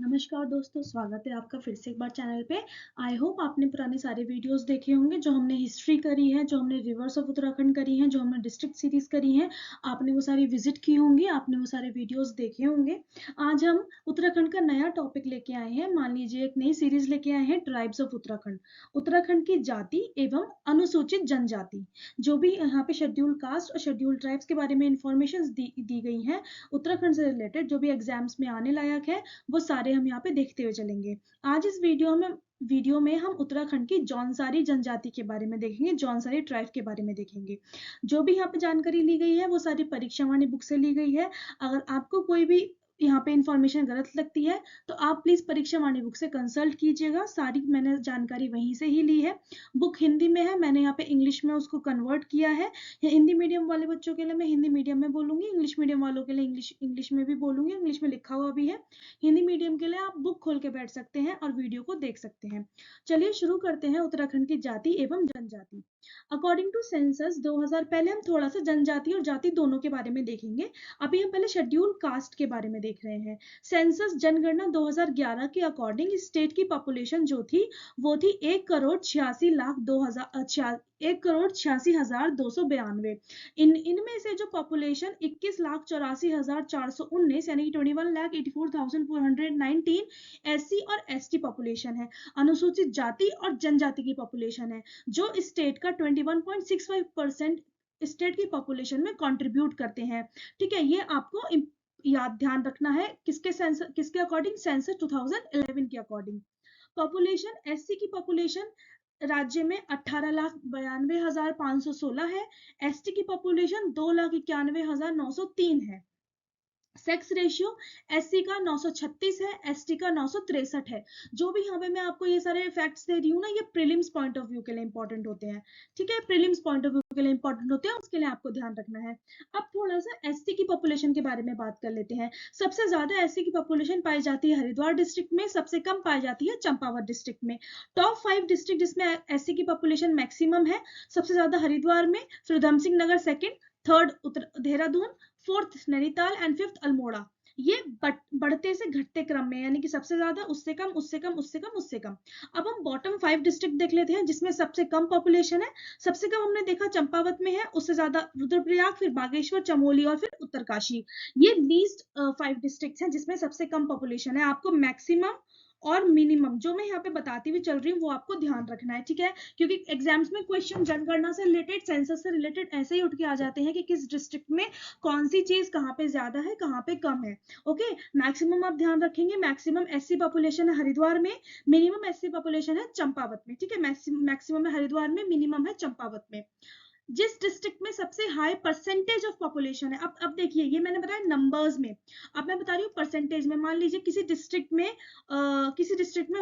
नमस्कार दोस्तों, स्वागत है आपका फिर से एक बार चैनल पे। आई होप आपने पुराने सारे वीडियोस देखे होंगे, जो हमने हिस्ट्री करी है, जो हमने रिवर्स ऑफ उत्तराखंड करी है, जो हमने डिस्ट्रिक्ट सीरीज करी है। आपने वो सारी विजिट की होंगी, आपने वो सारे वीडियोस देखे होंगे। आज हम उत्तराखंड का नया टॉपिक लेके आए हैं। मान लीजिए एक नई सीरीज लेके आए हैं, ट्राइब्स ऑफ उत्तराखंड। उत्तराखंड की जाति एवं अनुसूचित जनजाति, जो भी यहाँ पे शेड्यूल कास्ट और शेड्यूल ट्राइब्स के बारे में इंफॉर्मेशन दी गई है उत्तराखंड से रिलेटेड, जो भी एग्जाम्स में आने लायक है, वो सारे हम यहाँ पे देखते हुए चलेंगे। आज इस वीडियो में हम उत्तराखंड की जौनसारी जनजाति के बारे में देखेंगे, जौनसारी ट्राइब के बारे में देखेंगे। जो भी यहाँ पे जानकारी ली गई है वो सारी परीक्षा वाणी बुक से ली गई है। अगर आपको कोई भी यहाँ पे इंफॉर्मेशन गलत लगती है तो आप प्लीज परीक्षा वाणी बुक से कंसल्ट कीजिएगा। सारी मैंने जानकारी वहीं से ही ली है। बुक हिंदी में है, मैंने यहाँ पे इंग्लिश में उसको कन्वर्ट किया है। हिंदी मीडियम वाले बच्चों के लिए मैं हिंदी मीडियम में बोलूंगी, इंग्लिश मीडियम वालों के लिए इंग्लिश में भी बोलूंगी। इंग्लिश में लिखा हुआ भी है। हिंदी मीडियम के लिए आप बुक खोल के बैठ सकते हैं और वीडियो को देख सकते हैं। चलिए शुरू करते हैं उत्तराखंड की जाति एवं जनजाति। अकॉर्डिंग टू सेंसस 2000, पहले हम थोड़ा सा जनजाति और जाति दोनों के बारे में देखेंगे। अभी हम पहले शेड्यूल कास्ट के बारे में देख रहे हैं। सेंसस जनगणना 2011 के अकॉर्डिंग स्टेट की पॉपुलेशन जो थी वो थी 1,86,292 इनमें से जो पॉपुलेशन 21,84,419 यानी कि 21,84,419 एससी और एसटी पॉपुलेशन है। अनुसूचित जाति और जनजाति की पॉपुलेशन है, जो स्टेट का 21.65% स्टेट की पॉपुलेशन में कंट्रीब्यूट करते हैं। ठीक है, ये आपको याद ध्यान रखना है। किसके अकॉर्डिंग? सेंसस 2011 के अकॉर्डिंग। पॉपुलेशन, एससी की पॉपुलेशन राज्य में 18,92,516 है। एसटी की पॉपुलेशन 2,91,903 है। सेक्स रेशियो एससी का 936 है, एसटी का 963 है। जो भी यहाँ पे मैं आपको ये सारे फैक्ट्स दे रही हूँ ना, ये प्रीलिम्स पॉइंट ऑफ व्यू के लिए इंपॉर्टेंट होते हैं। ठीक है, प्रीलिम्स पॉइंट ऑफ व्यू के लिए इंपॉर्टेंट होते हैं, उसके लिए आपको ध्यान रखना है। अब थोड़ा सा एससी की पॉपुलेशन के बारे में बात कर लेते हैं। सबसे ज्यादा एससी की पॉपुलेशन पाई जाती है हरिद्वार डिस्ट्रिक्ट में, सबसे कम पाई जाती है चंपावत डिस्ट्रिक्ट में। टॉप 5 डिस्ट्रिक्ट जिसमें एससी की पॉपुलेशन मैक्सिमम है, सबसे ज्यादा हरिद्वार में, फिर Udham Singh Nagar second, third Dehradun, fourth Nainital and fifth Almora. ये बढ़ते से घटते क्रम में, यानी कि सबसे ज्यादा, उससे कम, उससे कम, उससे कम, उससे कम। अब हम बॉटम 5 डिस्ट्रिक्ट देख लेते हैं जिसमें सबसे कम पॉपुलेशन है। सबसे कम हमने देखा चंपावत में है, उससे ज्यादा रुद्रप्रयाग, फिर बागेश्वर, चमोली और फिर उत्तरकाशी। ये लीस्ट 5 डिस्ट्रिक्ट हैं जिसमें सबसे कम पॉपुलेशन है। आपको मैक्सिमम और मिनिमम जो मैं यहाँ पे बताती हुई चल रही हूँ वो आपको ध्यान रखना है। ठीक है, क्योंकि एग्जाम्स में क्वेश्चन जनगणना से रिलेटेड, सेंसस से रिलेटेड ऐसे ही उठ के आ जाते हैं कि किस डिस्ट्रिक्ट में कौन सी चीज कहाँ पे ज्यादा है, कहाँ पे कम है। ओके, मैक्सिमम आप ध्यान रखेंगे, मैक्सिमम एससी पॉपुलेशन है हरिद्वार में, मिनिमम एससी पॉपुलेशन है चंपावत में। ठीक है, मैक्सिमम है हरिद्वार में, मिनिमम है चंपावत में। जिस डिस्ट्रिक्ट में सबसे हाई परसेंटेज ऑफ पॉपुलेशन है, अब देखिए, ये मैंने बताया नंबर्स में, अब मैं बता रही हूँ परसेंटेज में। मान लीजिए किसी डिस्ट्रिक्ट में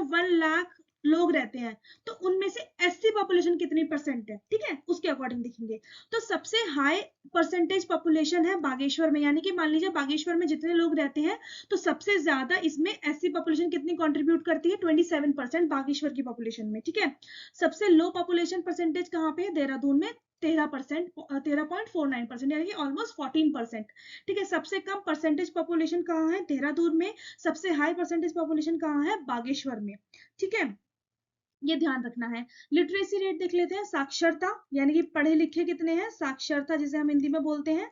1 लाख लोग रहते हैं, तो उनमें से एससी पॉपुलेशन कितनी परसेंट है, ठीक है, उसके अकॉर्डिंग देखेंगे। तो सबसे हाई परसेंटेज पॉपुलेशन है बागेश्वर में, यानी कि मान लीजिए बागेश्वर में जितने लोग रहते हैं, तो सबसे ज्यादा इसमें एससी पॉपुलेशन कितनी कंट्रीब्यूट करती है? 27% बागेश्वर की पॉपुलेशन में। ठीक है, सबसे लो पॉपुलेशन परसेंटेज कहाँ पे है? देहरादून में 13%, 13.49%, यानी कि ऑलमोस्ट 14%। ठीक है, सबसे कम परसेंटेज पॉपुलेशन कहाँ है? देहरादून में। सबसे हाई परसेंटेज पॉपुलेशन कहाँ है? बागेश्वर में। ठीक है, ये ध्यान रखना है। लिटरेसी रेट देख लेते हैं, साक्षरता, यानी कि पढ़े लिखे कितने हैं, साक्षरता जिसे हम हिंदी में बोलते हैं।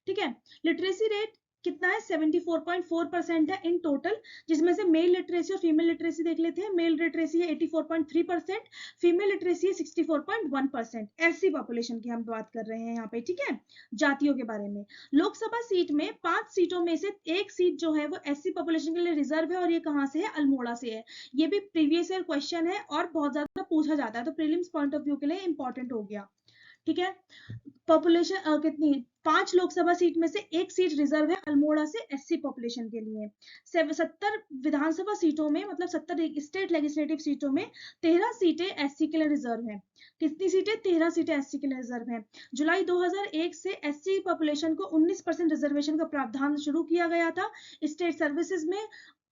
ठीक है, लिटरेसी रेट कितना है? 74.4% है इन टोटल, जिसमें से मेल लिटरेसी और फीमेल लिटरेसी देख लेते हैं। मेल लिटरेसी है 84.3%, फीमेल लिटरेसी है 64.1%। एससी पॉपुलेशन की हम बात कर रहे हैं यहाँ पे। ठीक है, जातियों के बारे में। लोकसभा सीट में 5 सीटों में से एक सीट जो है वो एससी पॉपुलेशन के लिए रिजर्व है, और ये कहाँ से है? अल्मोड़ा से है। ये भी प्रीवियस ईयर क्वेश्चन है और बहुत ज्यादा पूछा जाता है, तो प्रीलिम्स पॉइंट ऑफ व्यू के लिए इंपॉर्टेंट हो गया। ठीक है, पॉपुलेशन कितनी? 5 लोकसभा सीट में से एक सीट रिजर्व है अल्मोड़ा से एससी पॉपुलेशन के लिए। 70 विधानसभा सीटों में, मतलब 70 स्टेट लेजिस्लेटिव सीटों में 13 सीटें एससी के लिए रिजर्व हैं। कितनी सीटें? 13 सीटें एससी के लिए रिजर्व हैं। जुलाई 2001 से एससी पॉपुलेशन को 19% रिजर्वेशन का प्रावधान शुरू किया गया था स्टेट सर्विसेज में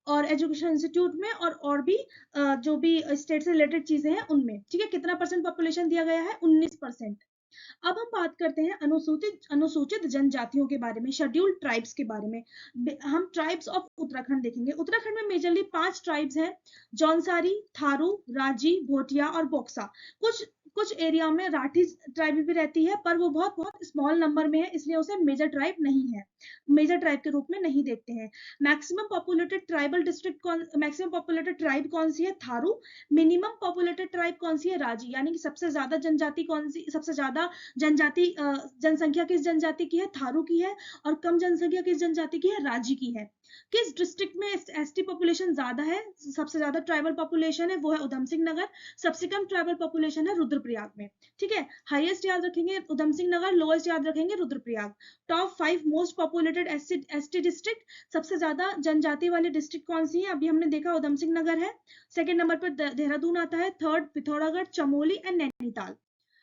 और एजुकेशन इंस्टीट्यूट में, और भी जो भी स्टेट से रिलेटेड चीजें हैं उनमें। ठीक है, कितना परसेंट पॉपुलेशन दिया गया है? 19%। अब हम बात करते हैं अनुसूचित जनजातियों के बारे में, शेड्यूल्ड ट्राइब्स के बारे में। हम ट्राइब्स ऑफ उत्तराखंड देखेंगे। उत्तराखंड में मेजरली 5 ट्राइब्स हैं, जौनसारी, थारू, राजी, भोटिया और बोक्सा। कुछ कुछ एरिया में राठी ट्राइब भी रहती है, पर वो बहुत बहुत स्मॉल नंबर में है, इसलिए उसे मेजर ट्राइब नहीं है, मेजर ट्राइब के रूप में नहीं देखते हैं। मैक्सिमम पॉपुलेटेड ट्राइब कौन सी है? थारू। मिनिमम पॉपुलेटेड ट्राइब कौन सी है? राजी। यानी कि सबसे ज्यादा जनजाति कौन सी, सबसे ज्यादा जनजाति जनसंख्या किस जनजाति की है? थारू की है। और कम जनसंख्या किस जनजाति की है? राजी की है। किस डिस्ट्रिक्ट में एसटी पॉपुलेशन ज्यादा है? सबसे ज्यादा ट्राइबल पॉपुलेशन है वो है उधम सिंह नगर। सबसे कम ट्राइबल पॉपुलेशन है रुद्रप्रयाग में। ठीक है, हाईएस्ट याद रखेंगे उधम सिंह नगर, लोएस्ट याद रखेंगे Rudraprayag. Top 5 most populated ST district, सबसे ज्यादा जनजाति वाली डिस्ट्रिक्ट कौन सी है? अभी हमने देखा उधम सिंह नगर है। सेकेंड नंबर पर देहरादून आता है, third Pithoragarh, Chamoli and Nainital.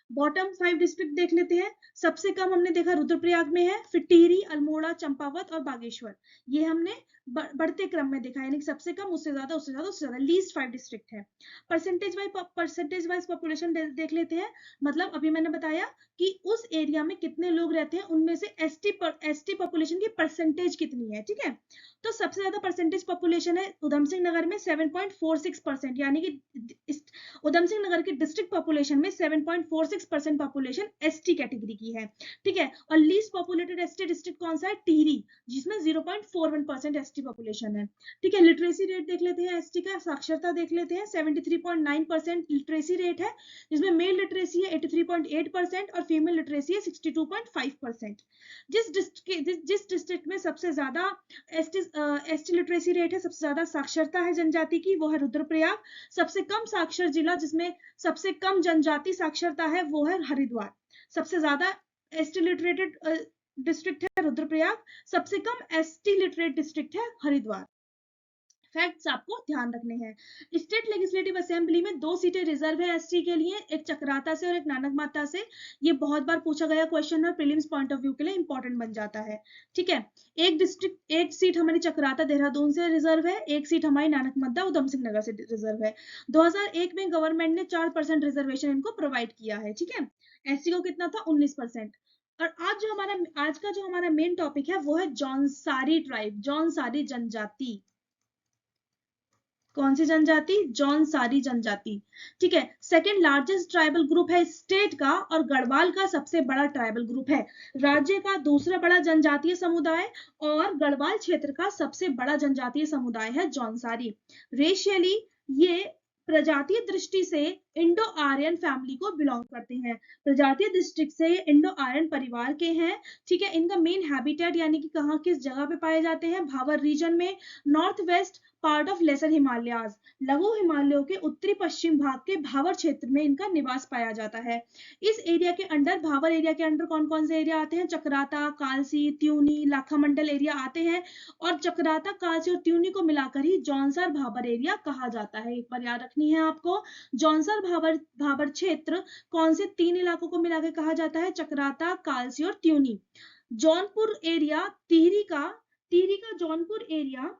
Bottom 5 district देख लेते हैं। सबसे कम हमने देखा रुद्रप्रयाग में है, फिर टिहरी, अल्मोड़ा, चंपावत और बागेश्वर। ये हमने बढ़ते क्रम में देखा, यानी सबसे कम, उससे ज्यादा, उससे ज्यादा, उससे ज्यादा। लीस्ट 5 डिस्ट्रिक्ट है। परसेंटेज वाइज पॉपुलेशन देख लेते हैं। मतलब अभी मैंने बताया कि उस एरिया में कितने लोग रहते हैं, उनमें से एसटी पॉपुलेशन की परसेंटेज कितनी है। ठीक है, तो सबसे ज्यादा परसेंटेज पॉपुलेशन है उधम सिंह नगर में 7.46%, यानी कि उधम सिंह नगर की डिस्ट्रिक्ट पॉपुलेशन में 7.46% पॉपुलेशन एसटी कैटेगरी की है। ठीक है, और लीस्ट पॉपुलेटेड एसटी डिस्ट्रिक्ट कौन सा है? टिहरी, जिसमें 0.41% एसटी पॉपुलेशन है। ठीक है, लिटरेसी रेट देख लेते हैं एसटी का, साक्षरता देख लेते हैं। 73.9% लिटरेसी रेट है, जिसमें मेल लिटरेसी है 83.8% और फीमेल लिटरेसी है 62.5%। जिस डिस्ट्रिक्ट में सबसे ज्यादा एसटी लिटरेसी रेट है, सबसे ज्यादा साक्षरता है जनजाति की, वो है रुद्रप्रयाग। सबसे कम साक्षर जिला जिसमें सबसे कम जनजाति साक्षरता है वो है हरिद्वार। सबसे ज्यादा एसटी लिटरेटेड डिस्ट्रिक्ट है रुद्रप्रयाग, सबसे कम एसटी लिटरेट डिस्ट्रिक्ट है हरिद्वार। फैक्ट्स आपको ध्यान रखने हैं। स्टेट लेजिस्लेटिव असेंबली में 2 सीटें रिजर्व है एसटी के लिए, एक चक्राता से और एक नानक माता से। ये बहुत बार पूछा गया क्वेश्चन है, प्रीलिम्स पॉइंट ऑफ व्यू के लिए इंपॉर्टेंट बन जाता है। ठीक है, एक सीट हमारी चक्राता देहरादून से रिजर्व है, एक सीट हमारी नानक माता उधम सिंह नगर से रिजर्व है। 2001 में गवर्नमेंट ने 4% रिजर्वेशन इनको प्रोवाइड किया है। ठीक है, एससी को कितना था? 19%। और आज का जो हमारा मेन टॉपिक है वो है जौनसारी ट्राइब, जौनसारी जनजाति। कौन सी जनजाति? जौनसारी जनजाति। ठीक है, सेकंड लार्जेस्ट ट्राइबल ग्रुप है स्टेट का, और गढ़वाल का सबसे बड़ा ट्राइबल ग्रुप है। राज्य का दूसरा बड़ा जनजातीय समुदाय और गढ़वाल क्षेत्र का सबसे बड़ा जनजातीय समुदाय है जौनसारी। रेशियली ये प्रजातीय दृष्टि से इंडो आर्यन फैमिली को बिलोंग करते हैं। प्रजातीय दृष्टि से इंडो आर्यन परिवार के हैं। ठीक है, इनका मेन हैबिटेट यानी कि कहाँ, किस जगह पे पाए जाते हैं? भावर रीजन में, north west part of lesser Himalayas, लघु हिमालयों के उत्तरी पश्चिम भाग के भावर क्षेत्र में इनका निवास पाया जाता है। इस एरिया के अंडर, भावर एरिया के अंडर कौन कौन से एरिया आते हैं? चक्राता, कालसी, त्यूनी, लाखामंडल एरिया आते हैं। और चक्राता, कालसी और त्यूनी को मिलाकर ही जौनसार भाबर एरिया कहा जाता है। एक बार याद रखनी है आपको, जौनसार भाबर क्षेत्र कौन से 3 इलाकों को मिलाकर कहा जाता है? चक्राता, कालसी और त्यूनी। जौनपुर एरिया, टिहरी का जौनपुर एरिया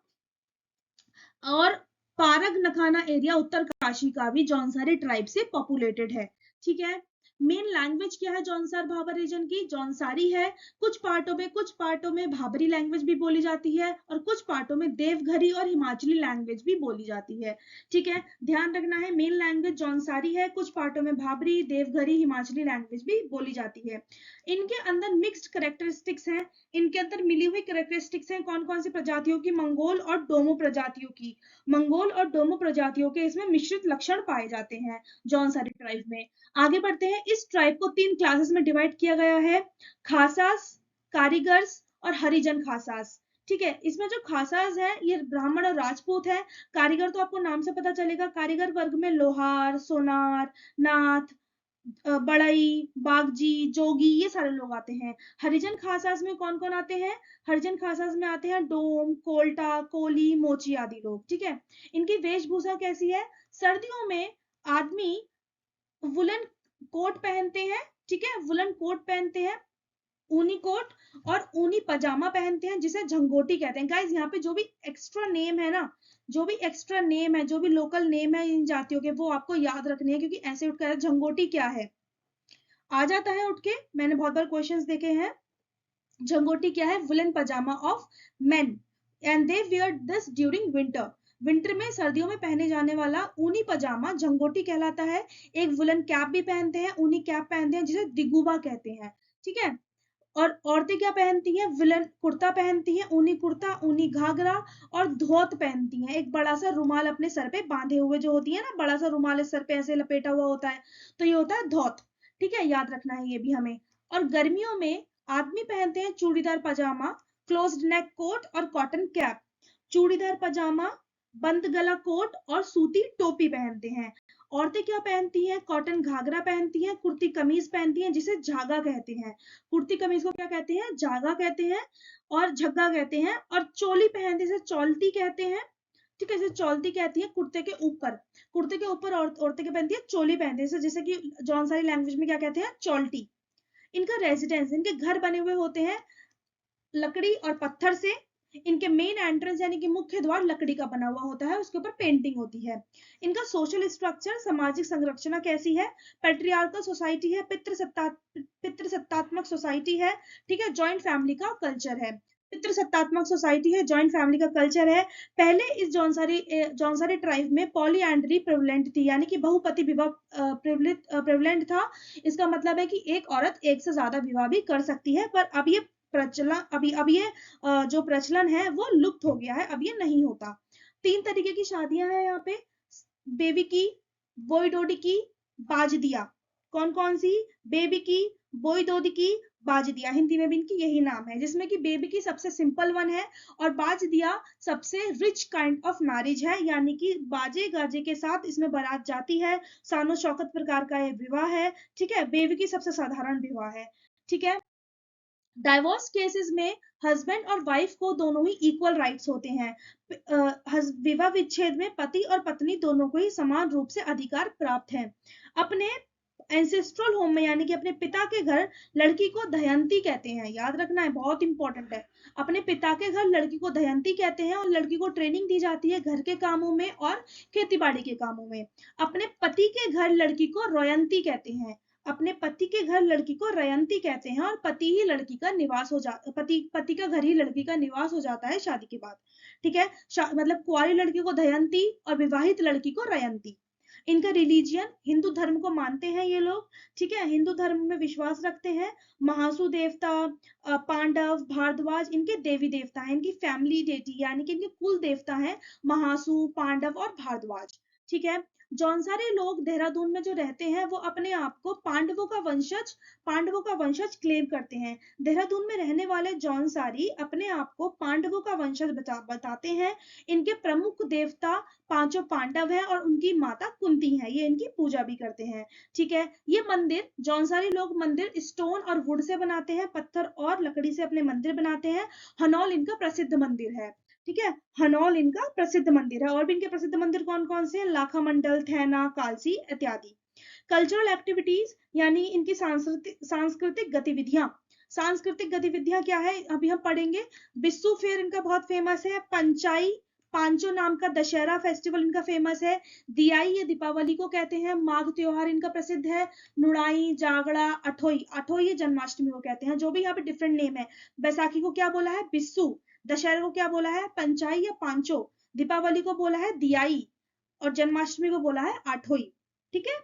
और पारग नखाना एरिया उत्तरकाशी का भी जौनसारी ट्राइब से पॉपुलेटेड है। ठीक है, मेन लैंग्वेज क्या है जौनसार भाबर रीजन की? जौनसारी है। कुछ पार्टों में भाबरी लैंग्वेज भी बोली जाती है, और कुछ पार्टों में देवघरी और हिमाचली लैंग्वेज भी बोली जाती है। ठीक है, ध्यान रखना है, मेन लैंग्वेज जौनसारी है, कुछ पार्टों में भाबरी, देवघरी, हिमाचली लैंग्वेज भी बोली जाती है। इनके अंदर मिक्स्ड कैरेक्टरिस्टिक्स हैं, इनके अंदर मिली हुई कैरेक्टरिस्टिक्स हैं। कौन कौन सी प्रजातियों की? मंगोल और डोमो प्रजातियों की। मंगोल और डोमो प्रजातियों के इसमें मिश्रित लक्षण पाए जाते हैं जौनसारी ट्राइब में। आगे बढ़ते हैं। इस ट्राइब को 3 क्लासेस में डिवाइड किया गया है, खासास, कारीगर्स और हरिजन खासास। ठीक है, इसमें जो खासास है ये ब्राह्मण और राजपूत है। कारीगर तो आपको नाम से पता चलेगा, कारीगर वर्ग में लोहार, सोनार, नाथ, बड़ई, बागजी, जोगी, ये सारे लोग आते हैं। हरिजन खासास में कौन कौन आते हैं? हरिजन खासास में आते हैं डोम, कोल्टा, कोली, मोची आदि लोग। ठीक है, इनकी वेशभूषा कैसी है? सर्दियों में आदमी वुलन कोट पहनते हैं। ठीक है, वुलन कोट पहनते हैं, ऊनी कोट और ऊनी पजामा पहनते हैं, जिसे झंगोटी कहते हैं। गाइस, यहाँ पे जो भी एक्स्ट्रा नेम है ना, जो भी लोकल नेम है इन जातियों के, वो आपको याद रखने हैं, क्योंकि ऐसे उठकर झंगोटी क्या है? आ जाता है उठ के, मैंने बहुत बार क्वेश्चंस देखे हैं। झंगोटी क्या है? Woollen pyjama of men and they wear this during winter. Winter में, सर्दियों में पहने जाने वाला ऊनी पजामा झंगोटी कहलाता है। एक वुलन कैप भी पहनते हैं, ऊनी कैप पहनते हैं जिसे दिगुबा कहते हैं, ठीक है। और औरतें क्या पहनती हैं? विलन कुर्ता पहनती हैं, ऊनी कुर्ता, ऊनी घाघरा और धोत पहनती हैं। एक बड़ा सा रुमाल अपने सर पे बांधे हुए, जो होती है ना, बड़ा सा रुमाल सर पे ऐसे लपेटा हुआ होता है, तो ये होता है धोत, ठीक है, याद रखना है ये भी हमें। और गर्मियों में आदमी पहनते हैं चूड़ीदार पजामा, क्लोज्ड नेक कोट और कॉटन कैप। चूड़ीदार पजामा, बंद गला कोट और सूती टोपी पहनते हैं। औरतें क्या पहनती हैं? कॉटन घाघरा पहनती हैं, कुर्ती कमीज पहनती हैं जिसे झागा कहते हैं। कुर्ती कमीज को क्या कहते हैं? झागा कहते हैं और झग्गा कहते हैं। और चोली पहनते हैं, चौलती कहते हैं, ठीक है, इसे चौलती कहती है। कुर्ते के ऊपर, कुर्ते के ऊपर औरतें क्या पहनती है? चोली पहनती है, जैसे कि जौनसारी लैंग्वेज में क्या कहते हैं? चौल्टी। इनका रेजिडेंस, इनके घर बने हुए होते हैं लकड़ी और पत्थर से। इनके मेन एंट्रेंस यानी कि मुख्य द्वार लकड़ी का बना हुआ होता है, उसके ऊपर पेंटिंग होती है। इनका सोशल स्ट्रक्चर, सामाजिक संरचना कैसी है? पैट्रियार्कल सोसाइटी है, पितृसत्तात्मक सोसाइटी है, ठीक है, जॉइंट फैमिली का कल्चर है। पितृसत्तात्मक सोसाइटी है, जॉइंट फैमिली का कल्चर है। पहले इस जौनसारी ट्राइब में पॉलीएंड्री प्रेवलेंट थी, यानी कि बहुपति विवाह प्रेवलेंट था। इसका मतलब है कि एक औरत एक से ज्यादा विवाह भी कर सकती है, पर अब ये प्रचलन, अब ये जो प्रचलन है वो लुप्त हो गया है, अब ये नहीं होता। 3 तरीके की शादियां हैं यहाँ पे, बेबी की, बोई डोडी की, बाजदिया। कौन कौन सी? बेबी की, बोई डोडी की, बाजदिया। हिंदी में भी इनकी यही नाम है, जिसमें कि बेबी की सबसे सिंपल वन है और बाजदिया सबसे रिच काइंड ऑफ मैरिज है, यानी कि बाजे गाजे के साथ इसमें बारात जाती है, शानो शौकत प्रकार का ये विवाह है, ठीक है। बेबी की सबसे साधारण विवाह है, ठीक है। डाइवोर्स केसेस में हस्बैंड और वाइफ को दोनों ही इक्वल राइट्स होते हैं। विवाह विच्छेद में पति और पत्नी दोनों को ही समान रूप से अधिकार प्राप्त है। अपने एंसेस्ट्रल होम में, यानी कि अपने पिता के घर, लड़की को दयंती कहते हैं, याद रखना है, बहुत इंपॉर्टेंट है। अपने पिता के घर लड़की को दयंती कहते हैं और लड़की को ट्रेनिंग दी जाती है घर के कामों में और खेती-बाड़ी के कामों में। अपने पति के घर लड़की को रोयंती कहते हैं। अपने पति के घर लड़की को रयंती कहते हैं और पति ही लड़की का निवास हो जाता, पति का घर ही लड़की का निवास हो जाता है शादी के बाद, ठीक है। मतलब कुंवारी लड़की को दयंती और विवाहित लड़की को रयंती। इनका रिलीजियन, हिंदू धर्म को मानते हैं ये लोग, ठीक है, हिंदू धर्म में विश्वास रखते हैं। महासु देवता, पांडव, भारद्वाज इनके देवी देवता हैं। इनकी फैमिली डेटी यानी कि इनके कुल देवता हैं महासु, पांडव और भारद्वाज, ठीक है। जौनसारी लोग देहरादून में जो रहते हैं वो अपने आप को पांडवों का वंशज क्लेम करते हैं। देहरादून में रहने वाले जौनसारी अपने आप को पांडवों का वंशज बताते हैं। इनके प्रमुख देवता पांचों पांडव हैं और उनकी माता कुंती है, ये इनकी पूजा भी करते हैं, ठीक है। ये मंदिर, जौनसारी लोग मंदिर स्टोन और वुड से बनाते हैं, पत्थर और लकड़ी से अपने मंदिर बनाते हैं। हनौल इनका प्रसिद्ध मंदिर है, ठीक है, हनौल इनका प्रसिद्ध मंदिर है। और भी इनके प्रसिद्ध मंदिर कौन कौन से हैं? लाखा मंडल, थैना, कालसी इत्यादि। कल्चरल एक्टिविटीज यानी इनकी सांस्कृतिक गतिविधियां। सांस्कृतिक गतिविधियां क्या है अभी हम पढ़ेंगे। बिस्सू फेयर इनका बहुत फेमस है। पंचाई, पांचो नाम का दशहरा फेस्टिवल इनका फेमस है। दियाई, ये दीपावली को कहते हैं। माघ त्योहार इनका प्रसिद्ध है। नुड़ाई, जागड़ा, अठोई, अठोई ये जन्माष्टमी को कहते हैं, जो भी यहाँ पे डिफरेंट नेम है। बैसाखी को क्या बोला है? बिस्सू। दशहरा को क्या बोला है? पंचाई या पांचो। दीपावली को बोला है दियाई और जन्माष्टमी को बोला है आठोई, ठीक है।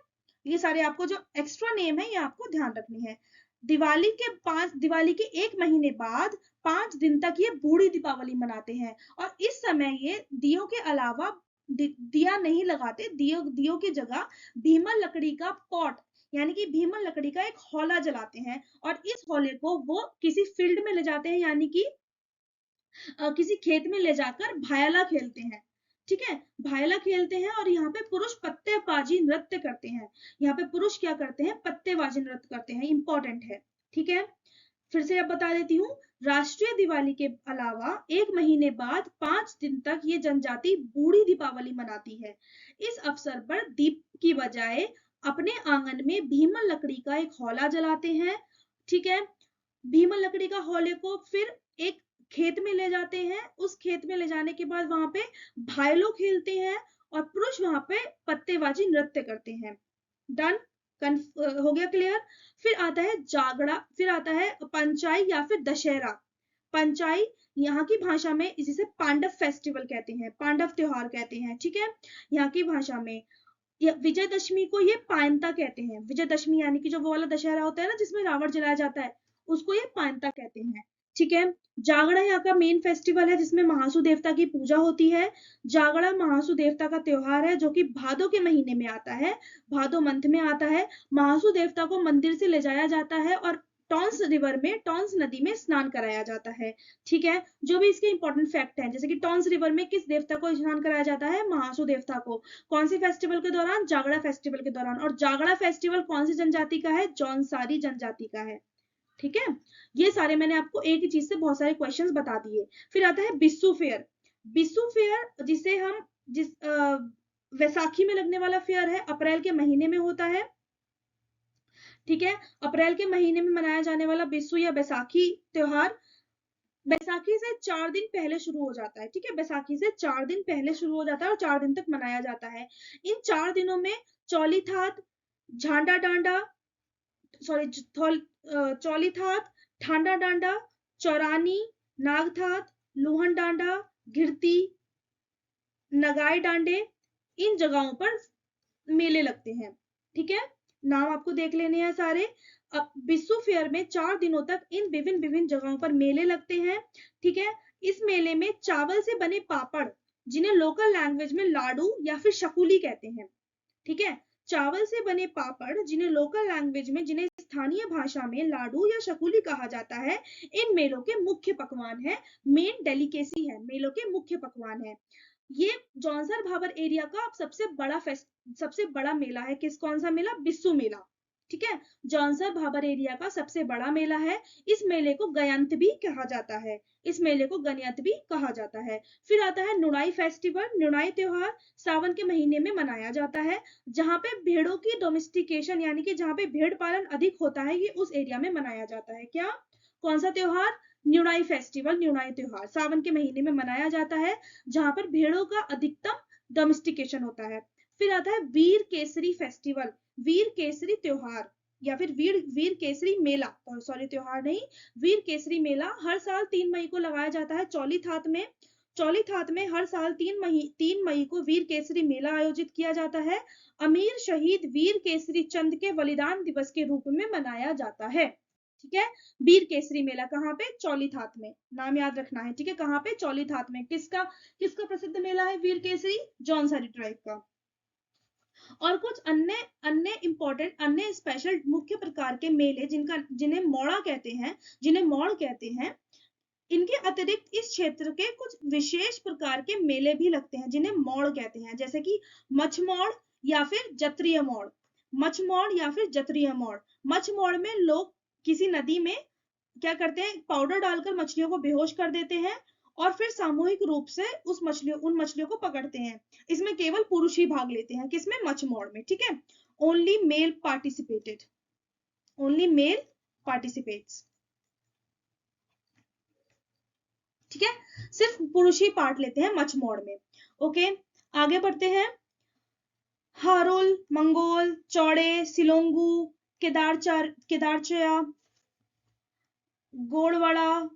ये सारे आपको जो एक्स्ट्रा नेम है ये आपको ध्यान रखनी है। दिवाली के 1 महीने बाद 5 दिन तक ये बूढ़ी दीपावली मनाते हैं और इस समय ये दियों के अलावा दिया नहीं लगाते। दियों की जगह भीमल लकड़ी का पॉट यानी कि भीमल लकड़ी का एक हौला जलाते हैं और इस हौले को वो किसी फील्ड में ले जाते हैं, यानी कि किसी खेत में ले जाकर भायला खेलते हैं, ठीक है। भायला खेलते हैं और यहाँ पे पुरुष पत्तेबाजी नृत्य करते हैं। यहाँ पे पुरुष क्या करते हैं? पत्तेबाजी नृत्य करते हैं, इंपॉर्टेंट है, ठीक है। फिर से अब बता देती हूँ। राष्ट्रीय दिवाली के अलावा 1 महीने बाद 5 दिन तक ये जनजाति बूढ़ी दीपावली मनाती है। इस अवसर पर दीप की बजाय अपने आंगन में भीमल लकड़ी का एक हौला जलाते हैं, ठीक है। भीमल लकड़ी का हौले को फिर एक खेत में ले जाते हैं। उस खेत में ले जाने के बाद वहां पे भायलो खेलते हैं और पुरुष वहां पे पत्तेबाजी नृत्य करते हैं। डन। हो गया क्लियर। फिर आता है जागड़ा, फिर आता है पंचाई या फिर दशहरा। पंचाई यहाँ की भाषा में जिसे पांडव फेस्टिवल कहते हैं, पांडव त्योहार कहते हैं, ठीक है यहाँ की भाषा में। विजयदशमी को ये पायंता कहते हैं, विजयदशमी यानी कि जो वो वाला दशहरा होता है ना जिसमें रावण जलाया जाता है, उसको ये पायंता कहते हैं, ठीक है। जागड़ा यहाँ का मेन फेस्टिवल है जिसमें महासु देवता की पूजा होती है। जागड़ा महासु देवता का त्योहार है जो कि भादो के महीने में आता है, भादो मंथ में आता है। महासु देवता को मंदिर से ले जाया जाता है और टॉन्स रिवर में, टॉन्स नदी में स्नान कराया जाता है, ठीक है। जो भी इसके इंपॉर्टेंट फैक्ट हैं, जैसे कि टॉन्स रिवर में किस देवता को स्नान कराया जाता है, महासु देवता को। कौन सी फेस्टिवल के दौरान, जागड़ा फेस्टिवल के दौरान। और जागड़ा फेस्टिवल कौन सी जनजाति का है, जौनसारी जनजाति का है, ठीक है। ये सारे मैंने आपको एक ही चीज से बहुत सारे क्वेश्चंस बता दिए। फिर आता है बिस्सू फेयर। बिस्सू फेयर जिसे हम वैसाखी में लगने वाला फेयर है, अप्रैल के महीने में होता है, ठीक है। अप्रैल के महीने में मनाया जाने वाला बिस्सू या बैसाखी त्योहार बैसाखी से 4 दिन पहले शुरू हो जाता है, ठीक है। बैसाखी से 4 दिन पहले शुरू हो जाता है और 4 दिन तक मनाया जाता है। इन 4 दिनों में चौलीथात, झांडा डांडा, चौलीथात, ठांडा डांडा, चौरानी, नागथात, लूहन डांडा, घिरती, नगाई डांडे, इन जगहों पर मेले लगते हैं, ठीक है। नाम आपको देख लेने हैं सारे। अब बिस्सू फेयर में 4 दिनों तक इन विभिन्न विभिन्न जगहों पर मेले लगते हैं, ठीक है। इस मेले में चावल से बने पापड़, जिन्हें लोकल लैंग्वेज में लाडू या फिर शकुली कहते हैं, ठीक है। चावल से बने पापड़ जिन्हें लोकल लैंग्वेज में, जिन्हें स्थानीय भाषा में लाडू या शकुली कहा जाता है, इन मेलों के मुख्य पकवान है, मेन डेलिकेसी है, मेलों के मुख्य पकवान है। ये जौनसर भाबर एरिया का सबसे बड़ा मेला है। कौन सा मेला, बिस्सू मेला, ठीक है। जौनसर भाबर एरिया का सबसे बड़ा मेला है। इस मेले को गयंत भी कहा जाता है, इस मेले को गणयंत भी कहा जाता है। फिर आता है नुणाई फेस्टिवल। नुणाई त्योहार सावन के महीने में मनाया जाता है, जहां पे भेड़ों की डोमेस्टिकेशन यानी कि जहां पे भेड़ पालन अधिक होता है, ये उस एरिया में मनाया जाता है। क्या, कौन सा त्योहार, न्यूणाई फेस्टिवल, न्यूणाई त्योहार सावन के महीने में मनाया जाता है, जहां पर भेड़ों का अधिकतम डोमेस्टिकेशन होता है। फिर आता है वीर केसरी फेस्टिवल, वीर केसरी त्योहार या फिर वीर केसरी मेला, सॉरी त्योहार नहीं, वीर केसरी मेला हर साल 3 मई को लगाया जाता है चौलीथात में। चौलीथात में हर साल 3 मई को वीर केसरी मेला आयोजित किया जाता है। अमीर शहीद वीर केसरी चंद के बलिदान दिवस के रूप में मनाया जाता है, ठीक है। वीर केसरी मेला कहाँ पे, चौलीथात में, नाम याद रखना है, ठीक है। कहाँ पे, चौलीथात में। किसका प्रसिद्ध मेला है वीर केसरी, जौनसारी ट्राइब का। और कुछ अन्य अन्य इंपॉर्टेंट, अन्य स्पेशल मुख्य प्रकार के मेले जिन्हें मोड़ा कहते हैं, जिन्हें मोड़ कहते हैं, इनके अतिरिक्त इस क्षेत्र के कुछ विशेष प्रकार के मेले भी लगते हैं जिन्हें मोड़ कहते हैं, जैसे कि मछमोड़ या फिर जत्रीय मोड़। मछमोड़ या फिर जत्रीय मोड़। मछमोड़ में लोग किसी नदी में क्या करते हैं, पाउडर डालकर मछलियों को बेहोश कर देते हैं और फिर सामूहिक रूप से उन मछलियों को पकड़ते हैं। इसमें केवल पुरुष ही भाग लेते हैं, किसमें, मछमोड़ में, ठीक है। Only mail participated, only mail participates, ठीक है। सिर्फ पुरुष ही पार्ट लेते हैं मछमोड़ में, ओके। आगे बढ़ते हैं। हारोल, मंगोल, चौड़े, सिलोंगू, केदारचया, गोड़वाड़ा,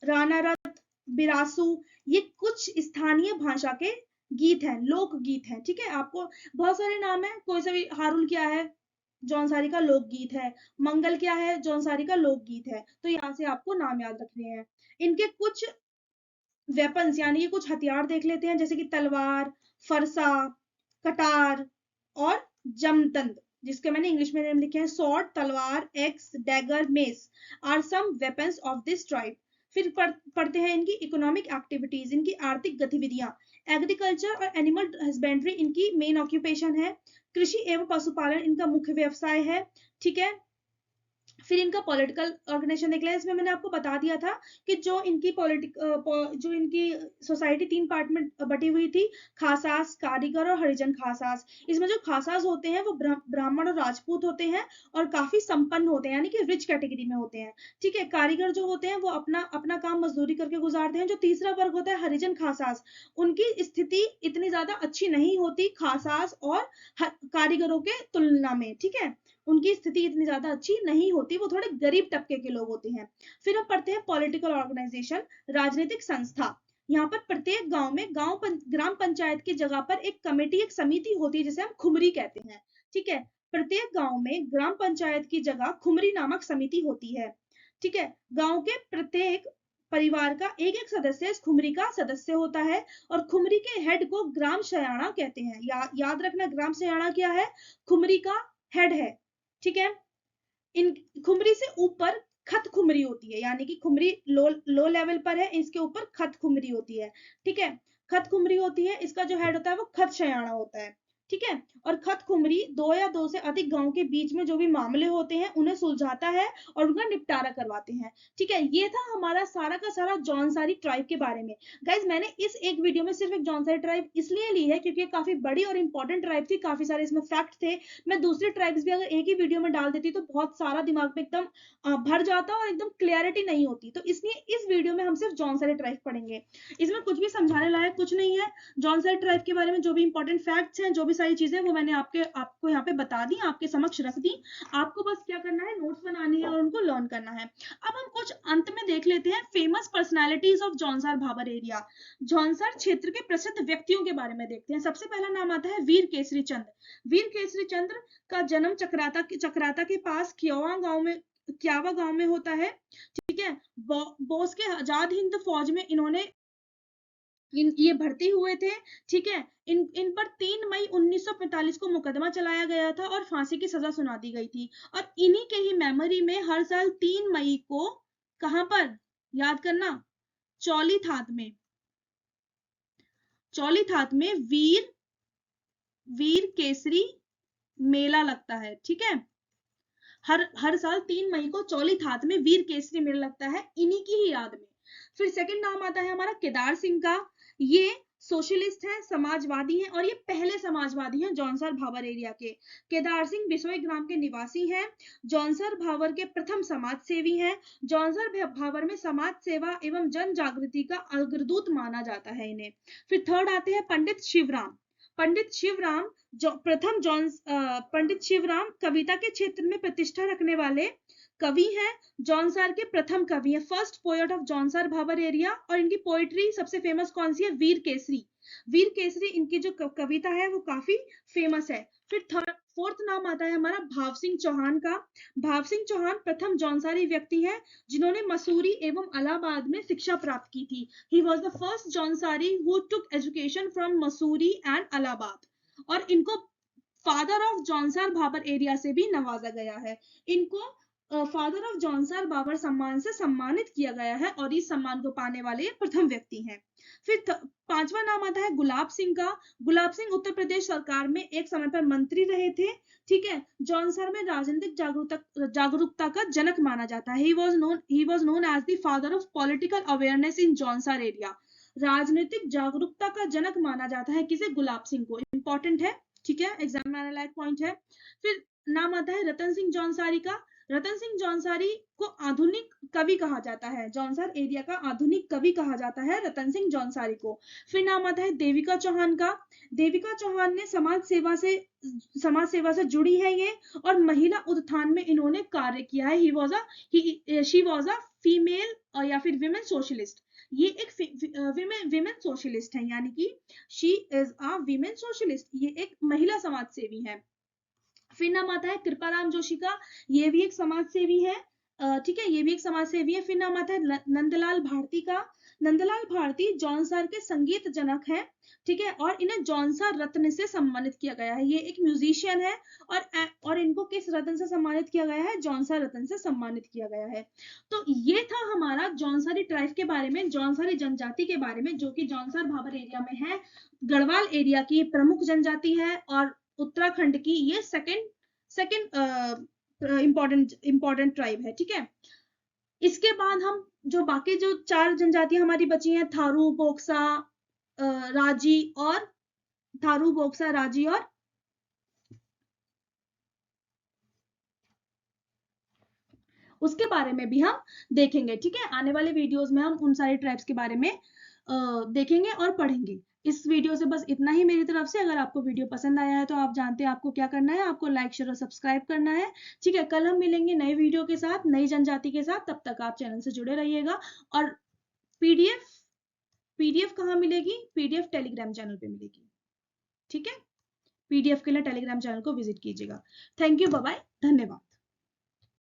रानारत, बिरासू, ये कुछ स्थानीय भाषा के गीत हैं, लोक गीत हैं, ठीक है। आपको बहुत सारे नाम है, कोई सा भी, हारुल क्या है, जौनसारी का लोकगीत है, मंगल क्या है, जौनसारी का लोकगीत है, तो यहाँ से आपको नाम याद रखने हैं। इनके कुछ वेपन्स यानी कि कुछ हथियार देख लेते हैं, जैसे कि तलवार, फरसा, कटार और जमदंड, जिसके मैंने इंग्लिश में नेम लिखे हैं, स्वॉर्ड, तलवार, axe, dagger, mace are some weapons of this tribe. फिर पढ़ते हैं इनकी इकोनॉमिक एक्टिविटीज, इनकी आर्थिक गतिविधियां। एग्रीकल्चर और एनिमल हस्बेंड्री इनकी मेन ऑक्यूपेशन है। कृषि एवं पशुपालन इनका मुख्य व्यवसाय है, ठीक है। फिर इनका पॉलिटिकल ऑर्गेनाइजेशन देख लिया। इसमें मैंने आपको बता दिया था कि जो इनकी सोसाइटी 3 पार्ट में बटी हुई थी, खासास, कारीगर और हरिजन खासास। इसमें जो खासास होते हैं वो ब्राह्मण और राजपूत होते हैं और काफी संपन्न होते हैं, यानी कि रिच कैटेगरी में होते हैं। ठीक है, कारीगर जो होते हैं वो अपना अपना काम मजदूरी करके गुजारते हैं। जो तीसरा वर्ग होता है हरिजन खासास, उनकी स्थिति इतनी ज्यादा अच्छी नहीं होती खासास और कारीगरों के तुलना में। ठीक है, उनकी स्थिति इतनी ज्यादा अच्छी नहीं होती, वो थोड़े गरीब तबके के लोग होते हैं। फिर हम पढ़ते हैं पॉलिटिकल ऑर्गेनाइजेशन, राजनीतिक संस्था। यहाँ पर प्रत्येक गांव में ग्राम पंचायत की जगह पर एक कमेटी, एक समिति होती है जिसे हम खुमरी कहते हैं। ठीक है, प्रत्येक गांव में ग्राम पंचायत की जगह खुमरी नामक समिति होती है। ठीक है, गांव के प्रत्येक परिवार का एक एक सदस्य इस खुमरी का सदस्य होता है और खुमरी के हेड को ग्राम शयाणा कहते हैं। याद रखना, ग्राम शयाणा क्या है? खुमरी का हेड है। ठीक है, इन खुमरी से ऊपर खत खुमरी होती है, यानी कि खुमरी लो लेवल पर है, इसके ऊपर खत खुमरी होती है। ठीक है, खत खुमरी होती है, इसका जो हेड होता है वो खत शयाणा होता है। ठीक है, और खत खुमरी 2 या 2 से अधिक गांव के बीच में जो भी मामले होते हैं उन्हें सुलझाता है और उनका निपटारा करवाते हैं। ठीक है, ये था हमारा सारा का सारा जौनसारी ट्राइब के बारे में। गाइज, मैंने इस एक वीडियो में सिर्फ एक जौनसारी ट्राइब इसलिए ली है क्योंकि काफी बड़ी और इंपॉर्टेंट ट्राइब थी, काफी सारे इसमें फैक्ट थे। मैं दूसरी ट्राइब्स भी अगर एक ही वीडियो में डाल देती तो बहुत सारा दिमाग में एकदम भर जाता और एकदम क्लियरिटी नहीं होती। तो इसलिए इस वीडियो में हम सिर्फ जौनसारी ट्राइब पढ़ेंगे। इसमें कुछ भी समझाने लायक कुछ नहीं है। जौनसारी ट्राइब के बारे में जो भी इंपॉर्टेंट फैक्ट्स हैं, जो भी सारी चीजें, वो मैंने आपको यहाँ पे बता दी, आपके समक्ष रख दी। आपको बस क्या करना है, नोट्स बनाने हैं और उनको लर्न करना है। अब हम कुछ अंत में देख लेते हैं famous personalities of Jaunsar Bhabar area. Jaunsar क्षेत्र के प्रसिद्ध व्यक्तियों के बारे में देखते हैं। सबसे पहला नाम आता है वीर केसरी चंद्र। वीर केसरी चंद्र का जन्म चक्राता के पास क्यावा गांव में होता है। ठीक है, बोस के आजाद हिंद फौज में ये भर्ती हुए थे। ठीक है, इन पर 3 मई 1945 को मुकदमा चलाया गया था और फांसी की सजा सुना दी गई थी। और इन्हीं के ही मेमोरी में हर साल 3 मई को कहां पर, याद करना, चौली थात में वीर केसरी मेला लगता है। ठीक है, हर साल 3 मई को चौली थात में वीर केसरी मेला लगता है, इन्हीं की ही याद में। फिर सेकंड नाम आता है हमारा केदार सिंह का। ये सोशलिस्ट हैं, समाजवादी हैं और ये पहले समाजवादी हैं जौनसार भाबर एरिया के। केदार सिंह बिसोई ग्राम के निवासी हैं। जौनसार भाबर के प्रथम समाज सेवी हैं। जौनसार भाबर में समाज सेवा एवं जन जागृति का अग्रदूत माना जाता है इन्हें। फिर थर्ड आते हैं पंडित शिवराम। पंडित शिवराम कविता के क्षेत्र में प्रतिष्ठा रखने वाले कवि हैं। जौनसार के प्रथम कवि हैं, first poet of Jaunsar Bhabar area. और इनकी पोएट्री सबसे फेमस कौन सी है? वीर केसरी इनकी जो कविता है वो काफी फेमस है। फिर फोर्थ नाम आता है हमारा भाव सिंह चौहान का। भाव सिंह चौहान प्रथम जौनसारी व्यक्ति हैं जिन्होंने मसूरी एवं इलाहाबाद में शिक्षा प्राप्त की थी। He was the first Jaunsari who took education from Mussoorie and Allahabad. और इनको father of Jaunsar Bhabar area से भी नवाजा गया है। इनको फादर ऑफ जौनसार भाबर सम्मान से सम्मानित किया गया है और इस सम्मान को पाने वाले प्रथम व्यक्ति हैं। फिर पांचवा नाम आता है गुलाब सिंह का। गुलाब सिंह उत्तर प्रदेश सरकार में एक समय पर मंत्री रहे थे। ठीक है, जौनसार में राजनीतिक जागरूकता का जनक माना जाता है। he was known as the father of political awareness in Jaunsar area. राजनीतिक जागरूकता का जनक माना जाता है किसे? गुलाब सिंह को। इंपॉर्टेंट है, ठीक है, एग्जाम में आने लायक पॉइंट है। फिर नाम आता है रतन सिंह जौनसारी का। रतन सिंह जौनसारी को आधुनिक कवि कहा जाता है। जौनसार एरिया का आधुनिक कवि कहा जाता है रतन सिंह जौनसारी को। फिर नाम आता है देविका चौहान का। देविका चौहान ने समाज सेवा से जुड़ी है ये, और महिला उत्थान में इन्होंने कार्य किया है। शी वॉज अ फीमेल या फिर विमेन सोशलिस्ट। ये एक विमेन सोशलिस्ट है, यानी कि she is a women socialist. ये एक महिला समाज सेवी है। फिर नाम आता है कृपाराम जोशी का। ये भी एक समाज सेवी है। ठीक है, ये भी एक समाज सेवी है। फिर नाम आता है नंदलाल भारती का। नंदलाल भारती जौनसार के संगीत जनक हैं। ठीक है, और इन्हें जौनसार रत्न से सम्मानित किया गया है। ये एक म्यूजिशियन है और इनको किस रत्न से सम्मानित किया गया है? जौनसार रत्न से सम्मानित किया गया है। तो ये था हमारा जौनसारी ट्राइब के बारे में, जौनसारी जनजाति के बारे में, जो कि जौनसार भाबर एरिया में है। गढ़वाल एरिया की प्रमुख जनजाति है और उत्तराखंड की ये सेकंड इंपॉर्टेंट ट्राइब है, ठीक है। इसके बाद हम जो बाकी जो 4 जनजातियां हमारी बची हैं, थारू, बोक्सा, राजी और थारू, बोक्सा, राजी और उसके बारे में भी हम देखेंगे, ठीक है। आने वाले वीडियोस में हम उन सारे ट्राइब्स के बारे में देखेंगे और पढ़ेंगे। इस वीडियो से बस इतना ही मेरी तरफ से। अगर आपको वीडियो पसंद आया है तो आप जानते हैं आपको क्या करना है, आपको लाइक शेयर और सब्सक्राइब करना है, ठीक है। कल हम मिलेंगे नए वीडियो के साथ, नई जनजाति के साथ। तब तक आप चैनल से जुड़े रहिएगा। और पीडीएफ कहाँ मिलेगी? पीडीएफ टेलीग्राम चैनल पे मिलेगी, ठीक है। पीडीएफ के लिए टेलीग्राम चैनल को विजिट कीजिएगा। थैंक यू, बाय बाय, धन्यवाद।